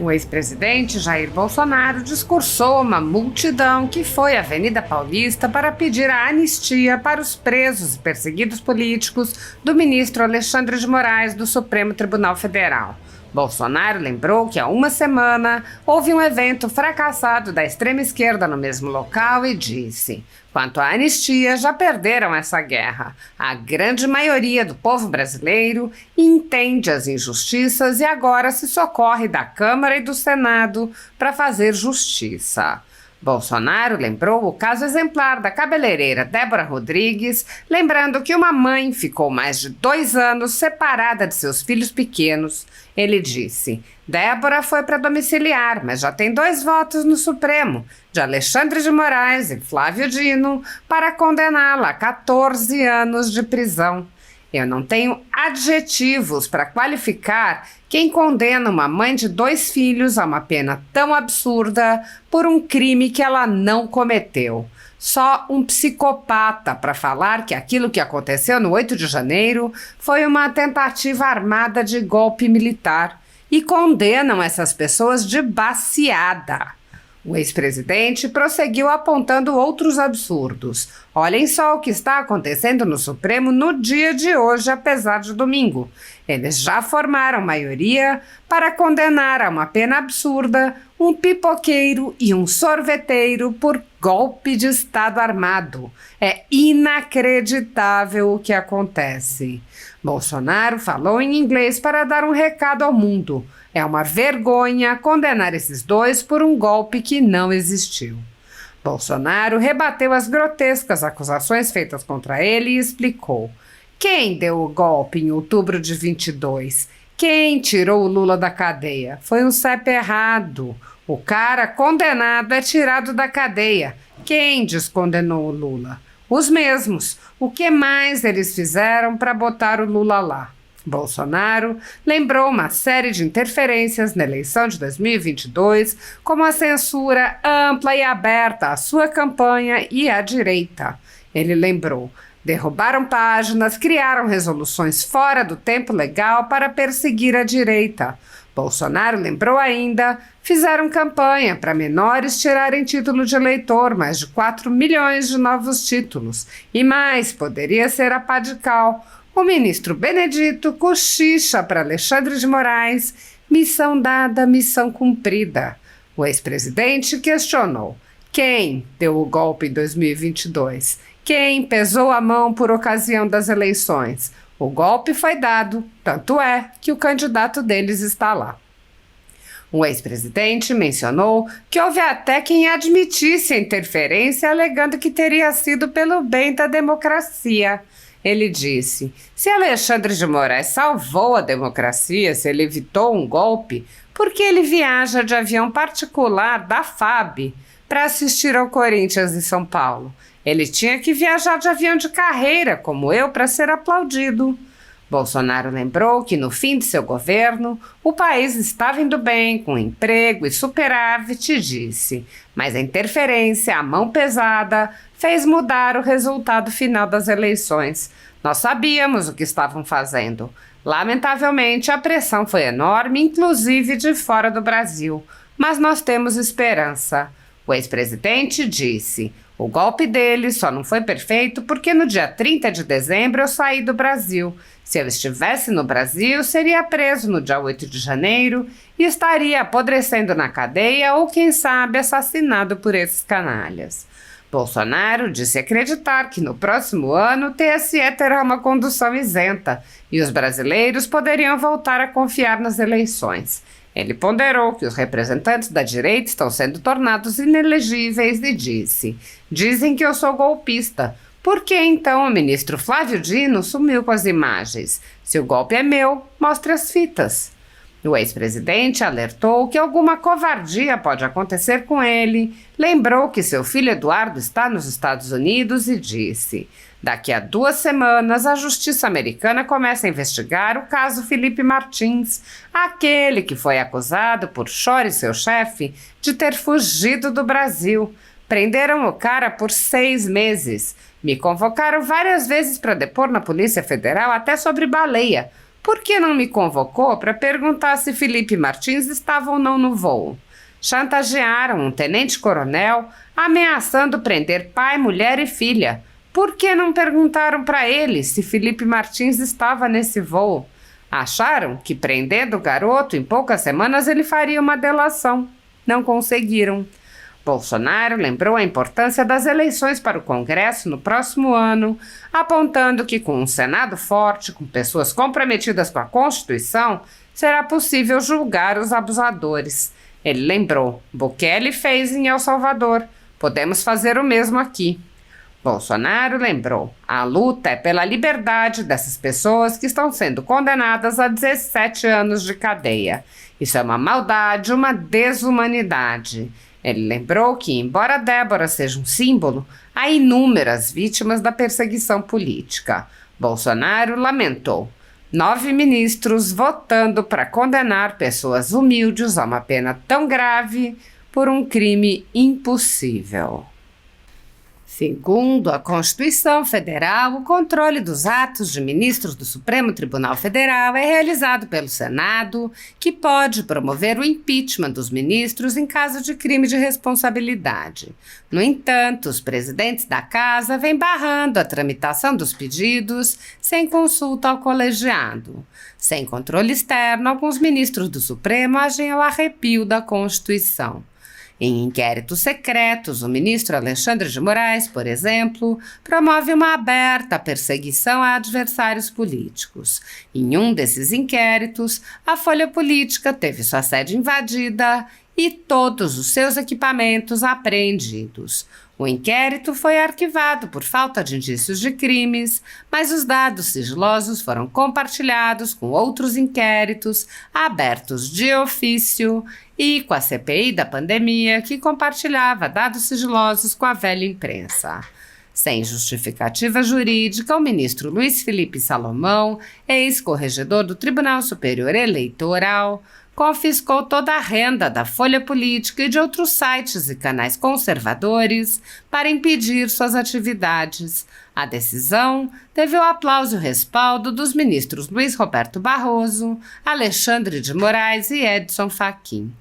O ex-presidente Jair Bolsonaro discursou a uma multidão que foi à Avenida Paulista para pedir a anistia para os presos e perseguidos políticos do ministro Alexandre de Moraes do Supremo Tribunal Federal. Bolsonaro lembrou que há uma semana houve um evento fracassado da extrema-esquerda no mesmo local e disse: quanto à anistia, já perderam essa guerra. A grande maioria do povo brasileiro entende as injustiças e agora se socorre da Câmara e do Senado para fazer justiça. Bolsonaro lembrou o caso exemplar da cabeleireira Débora Rodrigues, lembrando que uma mãe ficou mais de 2 anos separada de seus filhos pequenos. Ele disse: Débora foi para domiciliar, mas já tem 2 votos no Supremo, de Alexandre de Moraes e Flávio Dino, para condená-la a 14 anos de prisão. Eu não tenho adjetivos para qualificar quem condena uma mãe de 2 filhos a uma pena tão absurda por um crime que ela não cometeu. Só um psicopata para falar que aquilo que aconteceu no 8 de janeiro foi uma tentativa armada de golpe militar e condenam essas pessoas de baciada. O ex-presidente prosseguiu apontando outros absurdos. Olhem só o que está acontecendo no Supremo no dia de hoje, apesar de domingo. Eles já formaram maioria para condenar a uma pena absurda um pipoqueiro e um sorveteiro por golpe de Estado armado. É inacreditável o que acontece. Bolsonaro falou em inglês para dar um recado ao mundo. É uma vergonha condenar esses 2 por um golpe que não existiu. Bolsonaro rebateu as grotescas acusações feitas contra ele e explicou: quem deu o golpe em outubro de 22? Quem tirou o Lula da cadeia? Foi um CEP errado. O cara condenado é tirado da cadeia. Quem descondenou o Lula? Os mesmos. O que mais eles fizeram para botar o Lula lá? Bolsonaro lembrou uma série de interferências na eleição de 2022, como a censura ampla e aberta à sua campanha e à direita. Ele lembrou: derrubaram páginas, criaram resoluções fora do tempo legal para perseguir a direita. Bolsonaro lembrou ainda: fizeram campanha para menores tirarem título de eleitor, mais de 4 milhões de novos títulos. E mais, poderia ser a pá de cal. O ministro Benedito cochicha para Alexandre de Moraes: missão dada, missão cumprida. O ex-presidente questionou: quem deu o golpe em 2022? Quem pesou a mão por ocasião das eleições? O golpe foi dado, tanto é que o candidato deles está lá. O ex-presidente mencionou que houve até quem admitisse a interferência, alegando que teria sido pelo bem da democracia. Ele disse: se Alexandre de Moraes salvou a democracia, se ele evitou um golpe, por que ele viaja de avião particular da FAB para assistir ao Corinthians em São Paulo? Ele tinha que viajar de avião de carreira, como eu, para ser aplaudido. Bolsonaro lembrou que no fim de seu governo, o país estava indo bem, com emprego e superávit, e disse: mas a interferência, a mão pesada, fez mudar o resultado final das eleições. Nós sabíamos o que estavam fazendo. Lamentavelmente, a pressão foi enorme, inclusive de fora do Brasil. Mas nós temos esperança. O ex-presidente disse: o golpe dele só não foi perfeito porque no dia 30 de dezembro eu saí do Brasil. Se eu estivesse no Brasil, seria preso no dia 8 de janeiro e estaria apodrecendo na cadeia ou, quem sabe, assassinado por esses canalhas. Bolsonaro disse acreditar que no próximo ano o TSE terá uma condução isenta e os brasileiros poderiam voltar a confiar nas eleições. Ele ponderou que os representantes da direita estão sendo tornados inelegíveis e disse: dizem que eu sou golpista. Por que então o ministro Flávio Dino sumiu com as imagens? Se o golpe é meu, mostre as fitas. O ex-presidente alertou que alguma covardia pode acontecer com ele, lembrou que seu filho Eduardo está nos Estados Unidos e disse: daqui a 2 semanas a justiça americana começa a investigar o caso Felipe Martins, aquele que foi acusado por Chor e seu chefe de ter fugido do Brasil. Prenderam o cara por 6 meses. Me convocaram várias vezes para depor na Polícia Federal, até sobre baleia. Por que não me convocou para perguntar se Felipe Martins estava ou não no voo? Chantagearam um tenente-coronel, ameaçando prender pai, mulher e filha. Por que não perguntaram para ele se Felipe Martins estava nesse voo? Acharam que, prendendo o garoto, em poucas semanas ele faria uma delação. Não conseguiram. Bolsonaro lembrou a importância das eleições para o Congresso no próximo ano, apontando que, com um Senado forte, com pessoas comprometidas com a Constituição, será possível julgar os abusadores. Ele lembrou: Bukele fez em El Salvador, podemos fazer o mesmo aqui. Bolsonaro lembrou: a luta é pela liberdade dessas pessoas que estão sendo condenadas a 17 anos de cadeia. Isso é uma maldade, uma desumanidade. Ele lembrou que, embora Débora seja um símbolo, há inúmeras vítimas da perseguição política. Bolsonaro lamentou: 9 ministros votando para condenar pessoas humildes a uma pena tão grave por um crime impossível. Segundo a Constituição Federal, o controle dos atos de ministros do Supremo Tribunal Federal é realizado pelo Senado, que pode promover o impeachment dos ministros em caso de crime de responsabilidade. No entanto, os presidentes da Casa vêm barrando a tramitação dos pedidos sem consulta ao colegiado. Sem controle externo, alguns ministros do Supremo agem ao arrepio da Constituição. Em inquéritos secretos, o ministro Alexandre de Moraes, por exemplo, promove uma aberta perseguição a adversários políticos. Em um desses inquéritos, a Folha Política teve sua sede invadida e todos os seus equipamentos apreendidos. O inquérito foi arquivado por falta de indícios de crimes, mas os dados sigilosos foram compartilhados com outros inquéritos, abertos de ofício, e com a CPI da pandemia, que compartilhava dados sigilosos com a velha imprensa. Sem justificativa jurídica, o ministro Luiz Felipe Salomão, ex-corregedor do Tribunal Superior Eleitoral, confiscou toda a renda da Folha Política e de outros sites e canais conservadores para impedir suas atividades. A decisão teve o aplauso e o respaldo dos ministros Luiz Roberto Barroso, Alexandre de Moraes e Edson Fachin.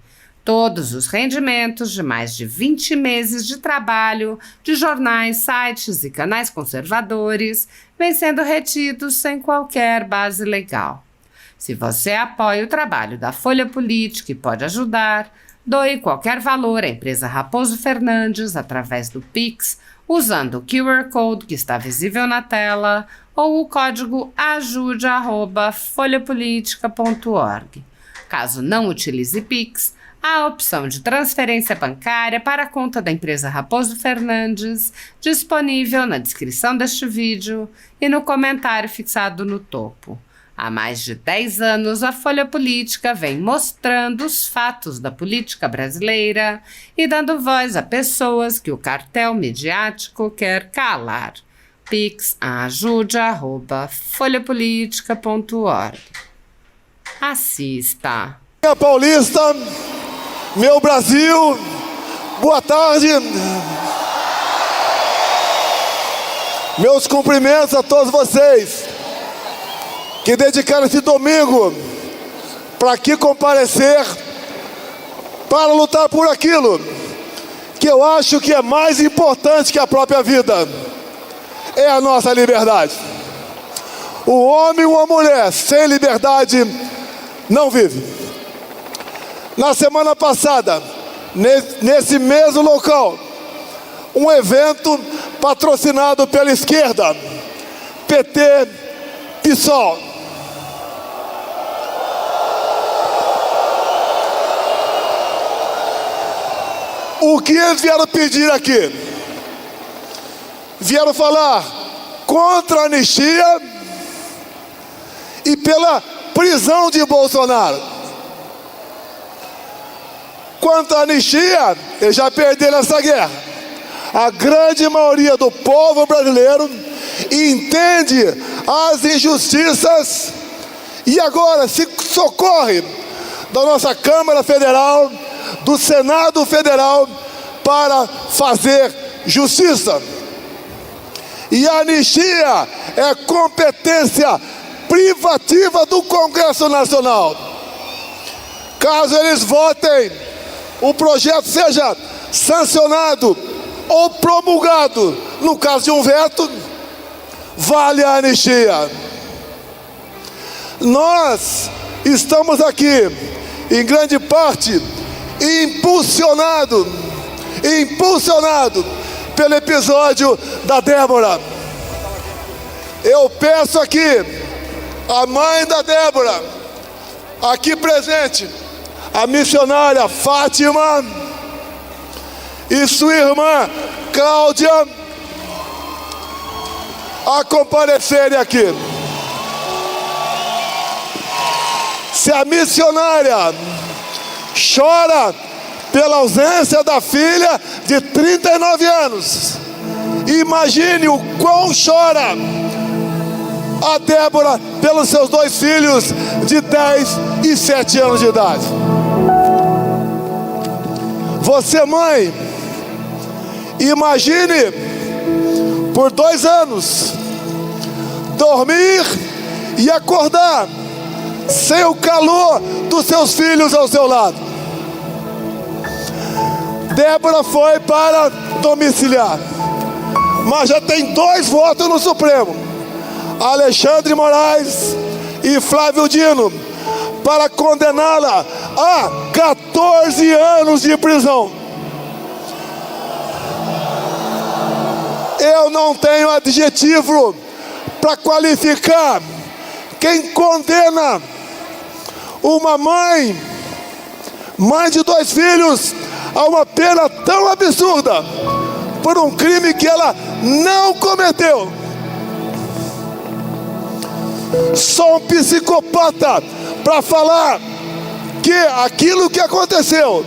Todos os rendimentos de mais de 20 meses de trabalho de jornais, sites e canais conservadores vêm sendo retidos sem qualquer base legal. Se você apoia o trabalho da Folha Política e pode ajudar, doe qualquer valor à empresa Raposo Fernandes através do Pix, usando o QR Code que está visível na tela ou o código ajude@folhapolitica.org. Caso não utilize Pix, há a opção de transferência bancária para a conta da empresa Raposo Fernandes, disponível na descrição deste vídeo e no comentário fixado no topo. Há mais de 10 anos, a Folha Política vem mostrando os fatos da política brasileira e dando voz a pessoas que o cartel midiático quer calar. Pix ajude@folhapolitica.org. Assista. Minha Paulista, meu Brasil, boa tarde. Meus cumprimentos a todos vocês que dedicaram esse domingo para aqui comparecer, para lutar por aquilo que eu acho que é mais importante que a própria vida, é a nossa liberdade. O homem ou a mulher sem liberdade não vive. Na semana passada, nesse mesmo local, um evento patrocinado pela esquerda, PT, PSOL. O que eles vieram pedir aqui? Vieram falar contra a anistia e pela prisão de Bolsonaro. Quanto à anistia, eles já perderam essa guerra. A grande maioria do povo brasileiro entende as injustiças e agora se socorre da nossa Câmara Federal, do Senado Federal, para fazer justiça. E a anistia é competência privativa do Congresso Nacional. Caso eles votem, o projeto seja sancionado ou promulgado, no caso de um veto, vale a anistia. Nós estamos aqui, em grande parte, impulsionado pelo episódio da Débora. Eu peço aqui, a mãe da Débora, aqui presente, a missionária Fátima e sua irmã Cláudia, a comparecerem aqui. Se a missionária chora pela ausência da filha de 39 anos, imagine o quão chora a Débora pelos seus 2 filhos de 10 e 7 anos de idade. Você, mãe, imagine por 2 anos dormir e acordar sem o calor dos seus filhos ao seu lado. Débora foi para domiciliar, mas já tem 2 votos no Supremo, Alexandre Moraes e Flávio Dino, para condená-la a 14 anos de prisão. Eu não tenho adjetivo para qualificar quem condena uma mãe de 2 filhos, a uma pena tão absurda por um crime que ela não cometeu. Sou um psicopata para falar que aquilo que aconteceu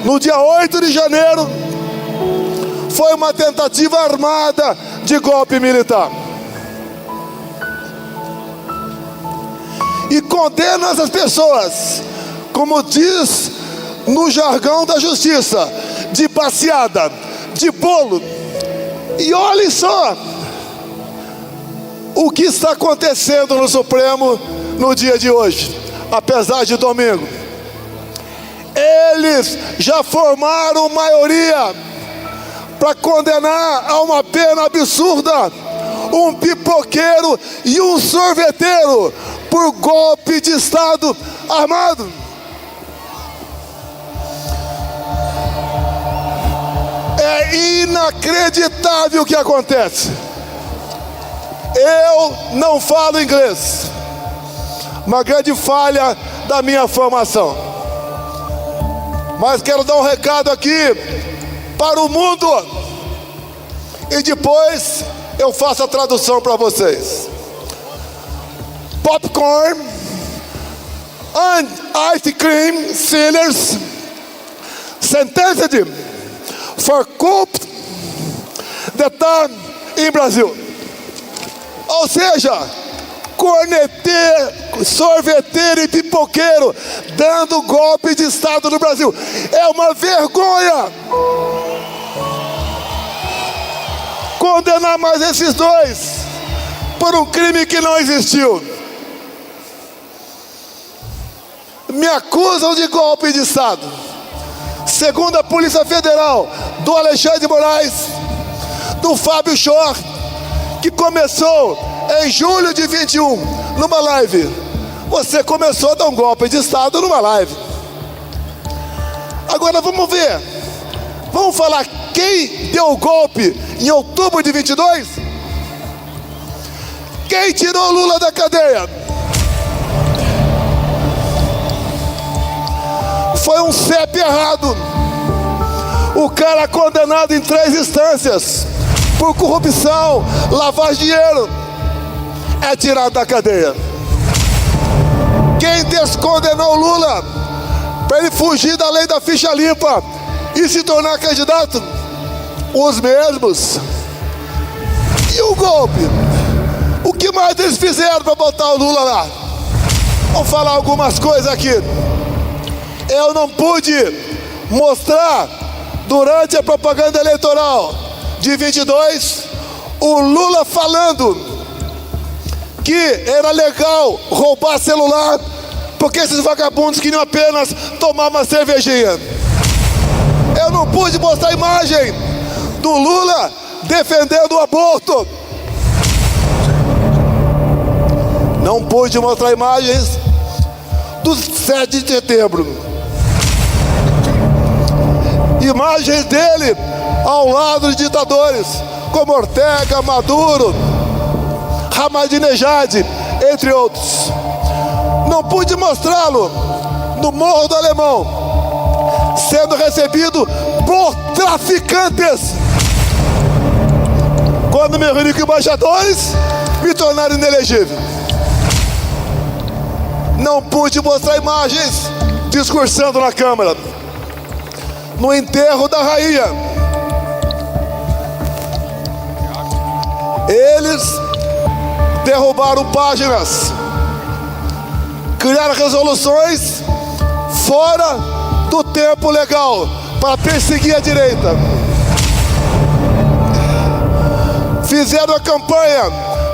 no dia 8 de janeiro foi uma tentativa armada de golpe militar. E condeno essas pessoas, como diz no jargão da justiça, de passeada, de bolo. E olhem só o que está acontecendo no Supremo no dia de hoje, apesar de domingo. Eles já formaram maioria para condenar a uma pena absurda um pipoqueiro e um sorveteiro por golpe de Estado armado. É inacreditável o que acontece. Eu não falo inglês, uma grande falha da minha formação. Mas quero dar um recado aqui para o mundo e depois eu faço a tradução para vocês. Popcorn and ice cream sellers sentenced for coup d'etat em Brasil. Ou seja, corneteiro, sorveteiro e pipoqueiro dando golpe de Estado no Brasil. É uma vergonha condenar mais esses 2 por um crime que não existiu. Me acusam de golpe de Estado. Segundo a Polícia Federal, do Alexandre Moraes, do Fábio Chor, que começou em julho de 21, numa live. Você começou a dar um golpe de Estado numa live. Agora vamos ver. Vamos falar quem deu o golpe em outubro de 22? Quem tirou Lula da cadeia? Foi um CEP errado. O cara condenado em 3 instâncias por corrupção, lavagem de dinheiro, é tirado da cadeia. Quem descondenou Lula para ele fugir da lei da ficha limpa e se tornar candidato? Os mesmos. E o golpe? O que mais eles fizeram para botar o Lula lá? Vamos falar algumas coisas aqui. Eu não pude mostrar durante a propaganda eleitoral de 22 o Lula falando que era legal roubar celular, porque esses vagabundos queriam apenas tomar uma cervejinha. Eu não pude mostrar a imagem do Lula defendendo o aborto. Não pude mostrar imagens do 7 de setembro. Imagens dele ao lado de ditadores como Ortega, Maduro, Ahmadinejad, entre outros. Não pude mostrá-lo no Morro do Alemão, sendo recebido por traficantes. Quando me reuni com embaixadores, me tornaram inelegível. Não pude mostrar imagens discursando na Câmara, no enterro da rainha. Eles derrubaram páginas, criaram resoluções fora do tempo legal para perseguir a direita. Fizeram a campanha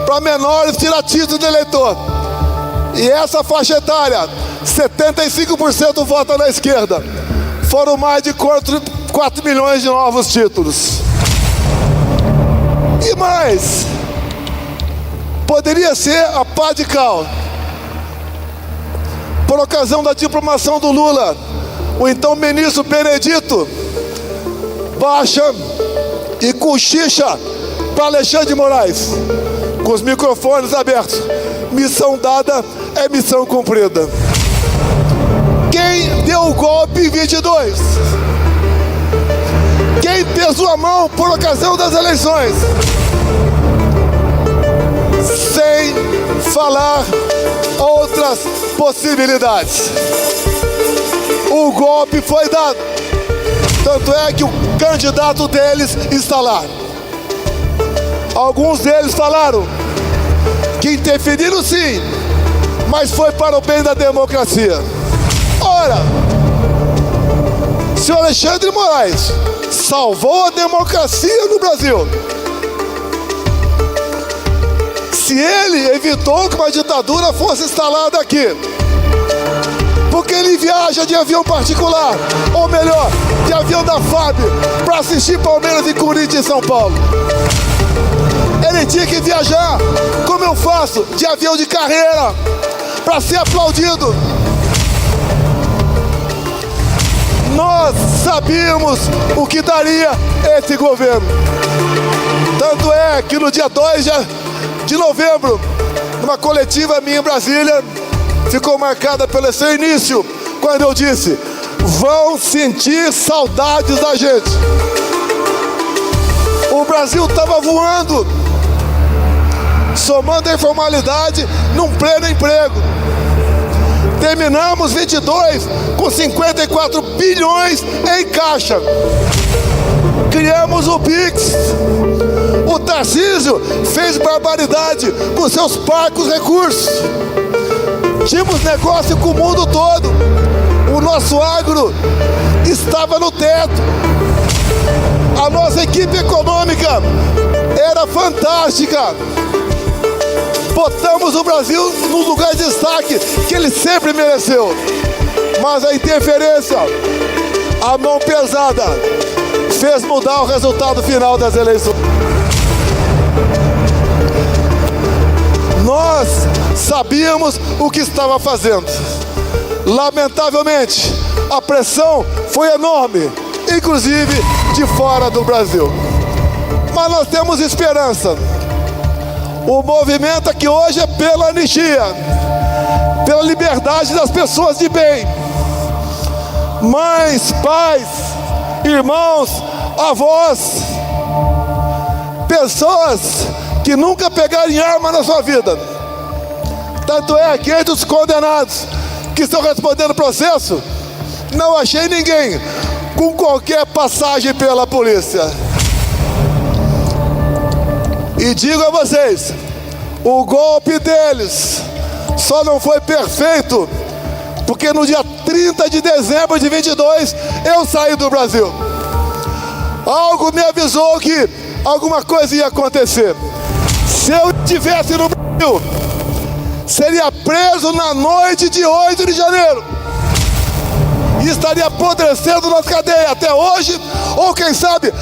para menores tirar título de eleitor. E essa faixa etária, 75% vota na esquerda. Foram mais de 4 milhões de novos títulos. E mais, poderia ser a pá de cal. Por ocasião da diplomação do Lula, o então ministro Benedito baixa e cochicha para Alexandre de Moraes, com os microfones abertos. Missão dada é missão cumprida. Quem deu o golpe em 22? Quem pesou a mão por ocasião das eleições? Sem falar outras possibilidades. O golpe foi dado. Tanto é que o candidato deles está lá. Alguns deles falaram que interferiram sim, mas foi para o bem da democracia. Ora, se o Alexandre de Moraes salvou a democracia no Brasil, se ele evitou que uma ditadura fosse instalada aqui, porque ele viaja de avião particular, ou melhor, de avião da FAB, para assistir Palmeiras e Corinthians em São Paulo. Ele tinha que viajar, como eu faço, de avião de carreira, para ser aplaudido. Nós sabíamos o que daria esse governo. Tanto é que no dia 2 de novembro, numa coletiva minha em Brasília, ficou marcada pelo seu início, quando eu disse: vão sentir saudades da gente. O Brasil estava voando, somando a informalidade num pleno emprego. Terminamos 22 com 54 bilhões em caixa. Criamos o Pix. O Tarcísio fez barbaridade com seus parcos recursos. Tínhamos negócio com o mundo todo. O nosso agro estava no teto. A nossa equipe econômica era fantástica. Botamos o Brasil num lugar de destaque que ele sempre mereceu. Mas a interferência, a mão pesada, fez mudar o resultado final das eleições. Nós sabíamos o que estava fazendo. Lamentavelmente, a pressão foi enorme, inclusive de fora do Brasil. Mas nós temos esperança. O movimento aqui hoje é pela anistia, pela liberdade das pessoas de bem. Mães, pais, irmãos, avós, pessoas que nunca pegaram em arma na sua vida. Tanto é que entre os condenados que estão respondendo processo, não achei ninguém com qualquer passagem pela polícia. E digo a vocês, o golpe deles só não foi perfeito porque no dia 30 de dezembro de 22 eu saí do Brasil. Algo me avisou que alguma coisa ia acontecer. Se eu estivesse no Brasil, seria preso na noite de 8 de janeiro. E estaria apodrecendo na cadeia até hoje, ou quem sabe,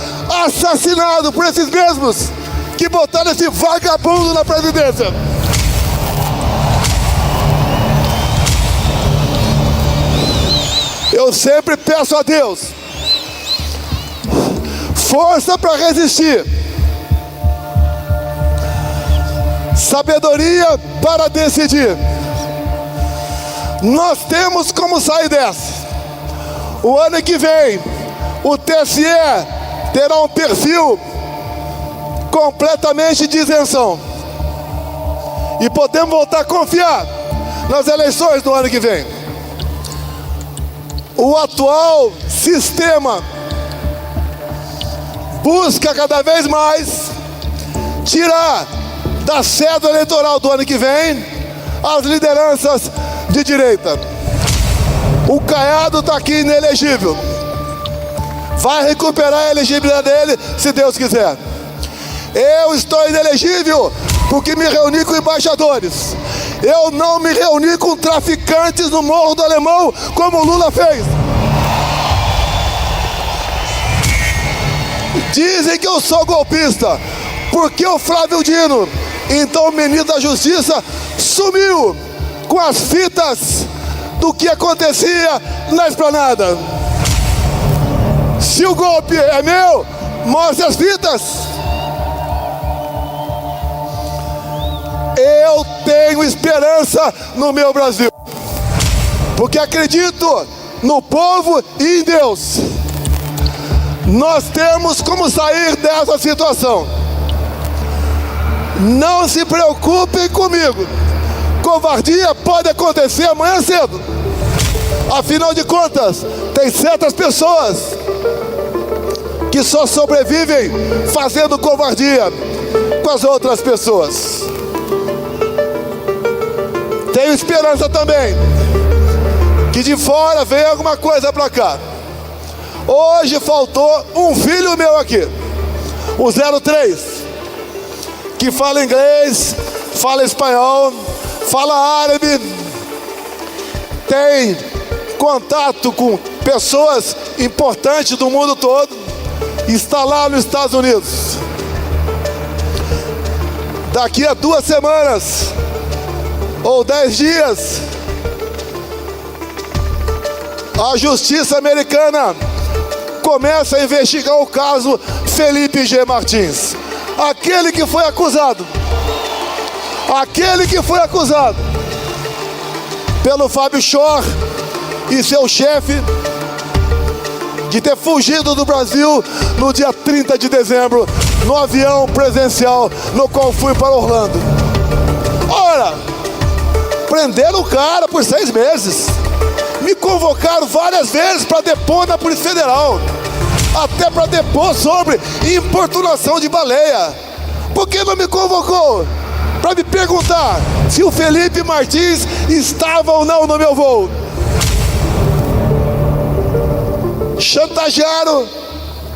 assassinado por esses mesmos que botaram esse vagabundo na presidência. Eu sempre peço a Deus força para resistir, sabedoria para decidir. Nós temos como sair dessa. O ano que vem, o TSE terá um perfil completamente de isenção. E podemos voltar a confiar nas eleições do ano que vem. O atual sistema busca cada vez mais tirar da cédula eleitoral do ano que vem as lideranças de direita. O Caiado está aqui inelegível. Vai recuperar a elegibilidade dele, se Deus quiser. Eu estou inelegível porque me reuni com embaixadores. Eu não me reuni com traficantes no Morro do Alemão, como o Lula fez. Dizem que eu sou golpista, porque o Flávio Dino, então o ministro da Justiça, sumiu com as fitas do que acontecia na esplanada. Se o golpe é meu, mostre as fitas. Eu tenho esperança no meu Brasil, porque acredito no povo e em Deus. Nós temos como sair dessa situação. Não se preocupem comigo. Covardia pode acontecer amanhã cedo. Afinal de contas, tem certas pessoas que só sobrevivem fazendo covardia com as outras pessoas. Tenho esperança também que de fora venha alguma coisa para cá. Hoje faltou um filho meu aqui, o 03, que fala inglês, fala espanhol, fala árabe, tem contato com pessoas importantes do mundo todo, está lá nos Estados Unidos. Daqui a 2 semanas ou 10 dias, a justiça americana começa a investigar o caso Felipe G. Martins. Aquele que foi acusado pelo Fábio Shor e seu chefe de ter fugido do Brasil no dia 30 de dezembro, no avião presidencial no qual fui para Orlando. Ora, prenderam o cara por 6 meses. Me convocaram várias vezes para depor na Polícia Federal, até para depor sobre importunação de baleia. Por que não me convocou? Para me perguntar se o Felipe Martins estava ou não no meu voo. Chantagearam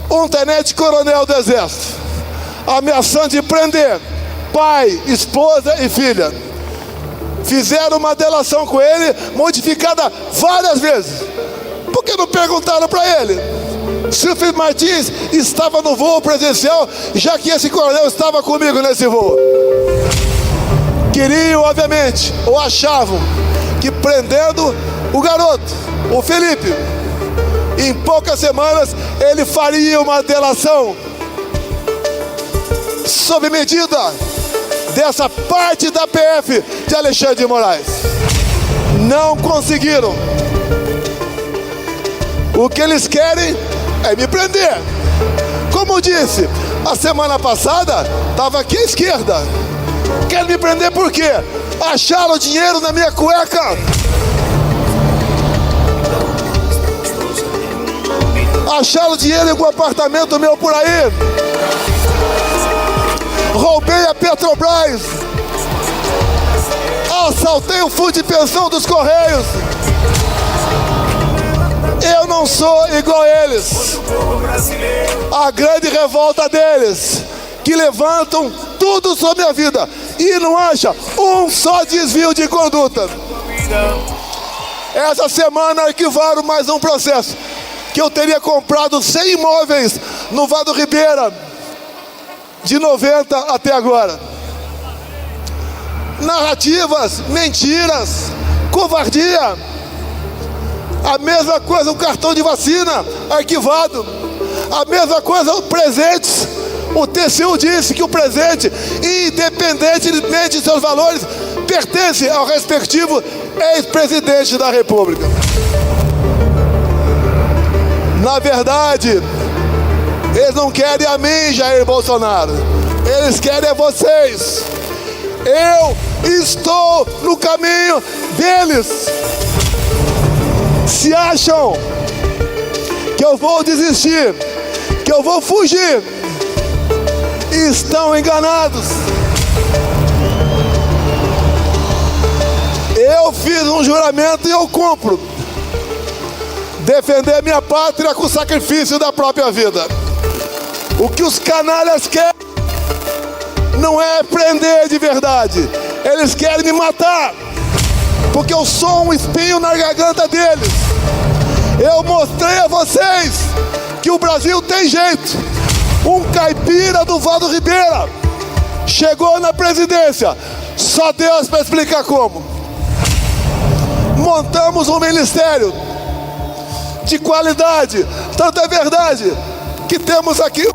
um tenente-coronel do Exército, ameaçando de prender pai, esposa e filha. Fizeram uma delação com ele, modificada várias vezes. Por que não perguntaram para ele se o Felipe Martins estava no voo presidencial, já que esse coronel estava comigo nesse voo? Queriam, obviamente, ou achavam que prendendo o garoto, o Felipe, em poucas semanas ele faria uma delação sob medida dessa parte da PF de Alexandre de Moraes. Não conseguiram. O que eles querem é me prender. Como disse, a semana passada estava aqui à esquerda. Querem me prender por quê? Acharam dinheiro na minha cueca. Acharam dinheiro em algum apartamento meu por aí. Roubei a Petrobras. Assaltei o fundo de pensão dos Correios. Eu não sou igual a eles. A grande revolta deles, que levantam tudo sobre a minha vida. e não acha um só desvio de conduta. Essa semana arquivaram mais um processo, que eu teria comprado 100 imóveis no Vale do Ribeira, de 90 até agora. Narrativas, mentiras, covardia. A mesma coisa o cartão de vacina arquivado. A mesma coisa os presentes. O TCU disse que o presente, independentemente de seus valores, pertence ao respectivo ex-presidente da República. Na verdade, eles não querem a mim, Jair Bolsonaro. Eles querem a vocês. Eu estou no caminho deles. Se acham que eu vou desistir, que eu vou fugir, estão enganados. Eu fiz um juramento e eu cumpro. Defender minha pátria com o sacrifício da própria vida. O que os canalhas querem não é prender de verdade. Eles querem me matar, porque eu sou um espinho na garganta deles. Eu mostrei a vocês que o Brasil tem jeito. Um caipira do Vale do Ribeira chegou na presidência, só Deus para explicar como. Montamos um ministério de qualidade. Tanto é verdade que temos aqui,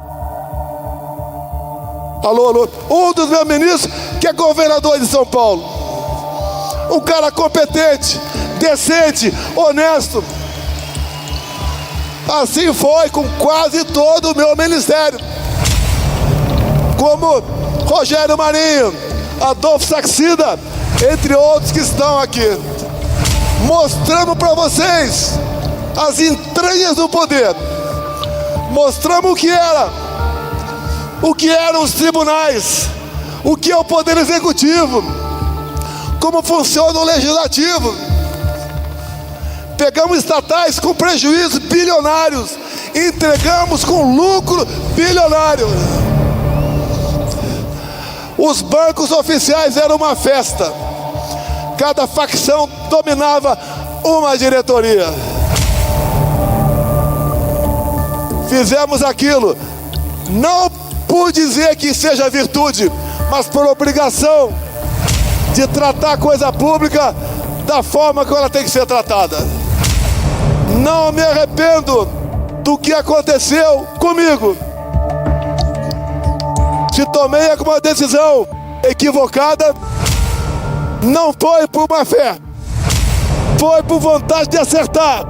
alô, um dos meus ministros que é governador de São Paulo. Um cara competente, decente, honesto. Assim foi com quase todo o meu ministério. Como Rogério Marinho, Adolfo Saxida, entre outros que estão aqui. Mostramos para vocês as entranhas do poder. Mostramos o que eram os tribunais, o que é o poder executivo, como funciona o legislativo. Pegamos estatais com prejuízos bilionários, entregamos com lucro bilionário. Os bancos oficiais eram uma festa. Cada facção dominava uma diretoria. Fizemos aquilo, não por dizer que seja virtude, mas por obrigação de tratar a coisa pública da forma que ela tem que ser tratada. Não me arrependo do que aconteceu comigo. Se tomei alguma decisão equivocada, não foi por má fé, foi por vontade de acertar,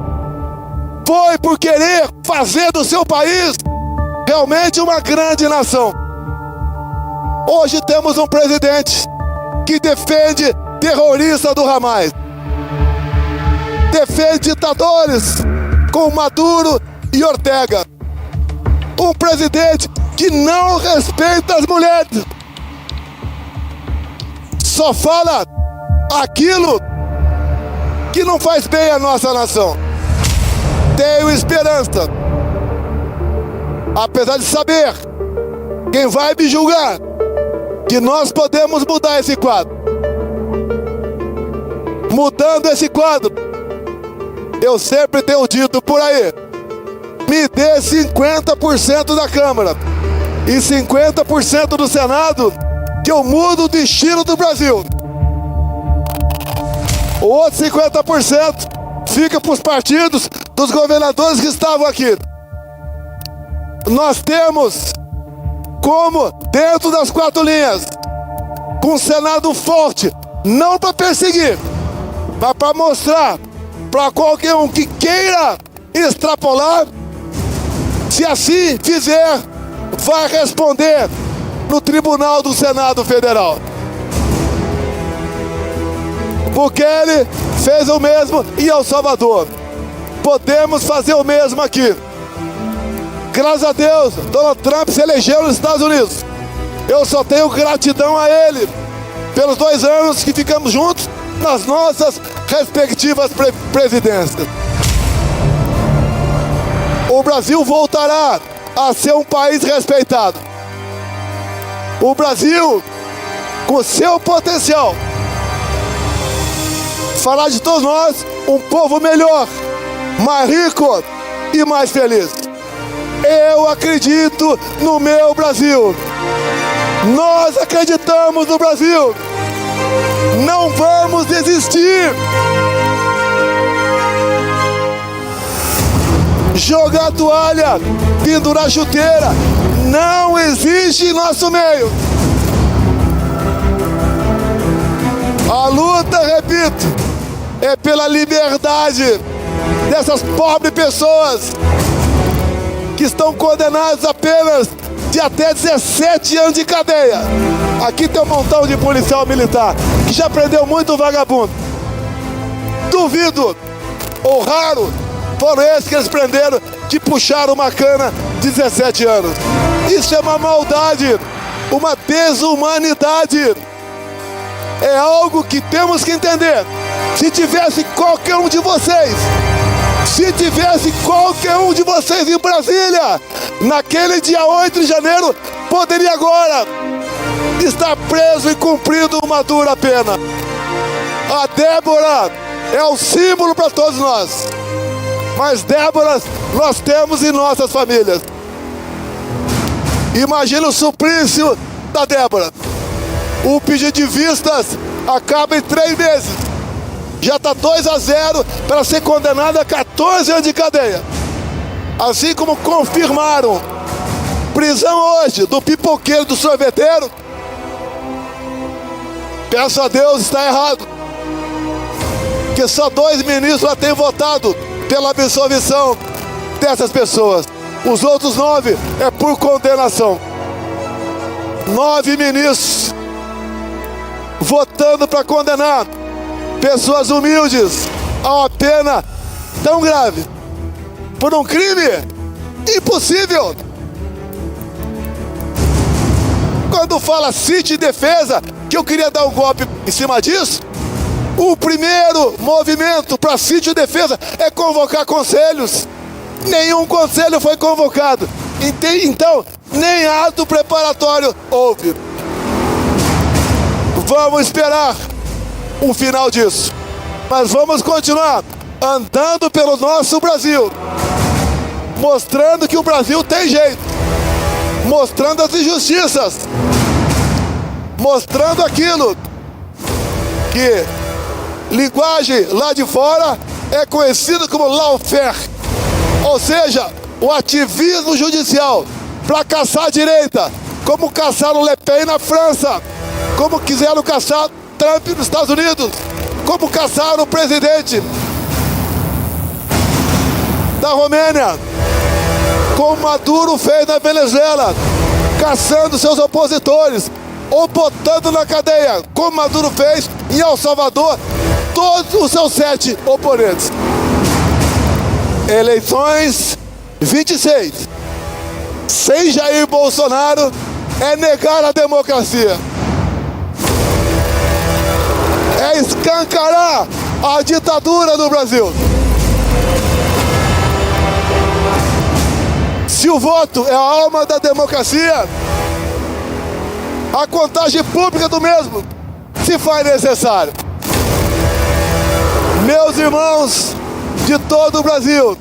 foi por querer fazer do seu país realmente uma grande nação. Hoje temos um presidente que defende terroristas do Hamas, defende ditadores como Maduro e Ortega. Um presidente que não respeita as mulheres, só fala aquilo que não faz bem à nossa nação. Tenho esperança, apesar de saber quem vai me julgar, que nós podemos mudar esse quadro. Mudando esse quadro, eu sempre tenho dito por aí, me dê 50% da Câmara e 50% do Senado, que eu mudo o destino do Brasil. O outro 50% fica para os partidos dos governadores que estavam aqui. Nós temos como, dentro das 4 linhas, com um Senado forte, não para perseguir, mas para mostrar para qualquer um que queira extrapolar, se assim fizer, vai responder no Tribunal do Senado Federal. Bukele fez o mesmo em El Salvador. Podemos fazer o mesmo aqui. Graças a Deus, Donald Trump se elegeu nos Estados Unidos. Eu só tenho gratidão a ele pelos 2 anos que ficamos juntos nas nossas respectivas presidências. O Brasil voltará a ser um país respeitado. O Brasil com seu potencial, fará de todos nós um povo melhor, mais rico e mais feliz. Eu acredito no meu Brasil. Nós acreditamos no Brasil. Não vamos desistir. Jogar a toalha, pendurar a chuteira, não existe em nosso meio. A luta, repito, é pela liberdade dessas pobres pessoas que estão condenadas apenas de até 17 anos de cadeia. Aqui tem um montão de policial militar que já prendeu muito vagabundo. Duvido, ou raro, foram esses que eles prenderam, que puxaram uma cana de 17 anos. Isso é uma maldade, uma desumanidade. É algo que temos que entender. Se tivesse qualquer um de vocês em Brasília, naquele dia 8 de janeiro, poderia agora estar preso e cumprindo uma dura pena. A Débora é um símbolo para todos nós. Mas Déboras nós temos em nossas famílias. Imagina o suplício da Débora. O pedido de vistas acaba em 3 meses. Já está 2-0 para ser condenada a 14 anos de cadeia. Assim como confirmaram prisão hoje do pipoqueiro, do sorveteiro. Peço a Deus, está errado. Que só 2 ministros lá têm votado pela absolvição dessas pessoas. Os outros 9 é por condenação. 9 ministros votando para condenar pessoas humildes a uma pena tão grave por um crime impossível. Quando fala sítio e defesa, que eu queria dar um golpe em cima disso, o primeiro movimento para sítio e defesa é convocar conselhos. Nenhum conselho foi convocado. Então, nem ato preparatório houve. Vamos esperar o final disso. Mas vamos continuar andando pelo nosso Brasil, mostrando que o Brasil tem jeito, mostrando as injustiças, mostrando aquilo que linguagem lá de fora é conhecido como lawfare, ou seja, o ativismo judicial para caçar a direita, como caçaram Le Pen na França, como quiseram caçar Trump nos Estados Unidos, como caçaram o presidente da Romênia, como Maduro fez na Venezuela, caçando seus opositores ou botando na cadeia, como Maduro fez em El Salvador todos os seus 7 oponentes. Eleições 26 sem Jair Bolsonaro é negar a democracia, é escancarar a ditadura do Brasil. Se o voto é a alma da democracia, a contagem pública do mesmo se faz necessário. Meus irmãos de todo o Brasil,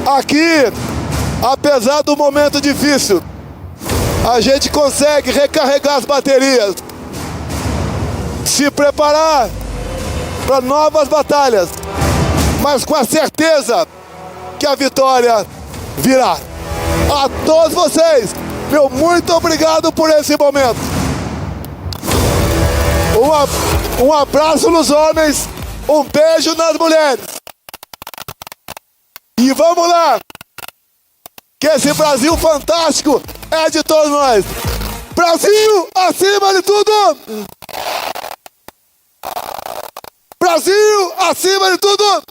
aqui, apesar do momento difícil, a gente consegue recarregar as baterias, se preparar para novas batalhas, mas com a certeza que a vitória virá. A todos vocês, meu muito obrigado por esse momento. Um abraço nos homens, um beijo nas mulheres. E vamos lá, que esse Brasil fantástico é de todos nós. Brasil acima de tudo! Brasil acima de tudo!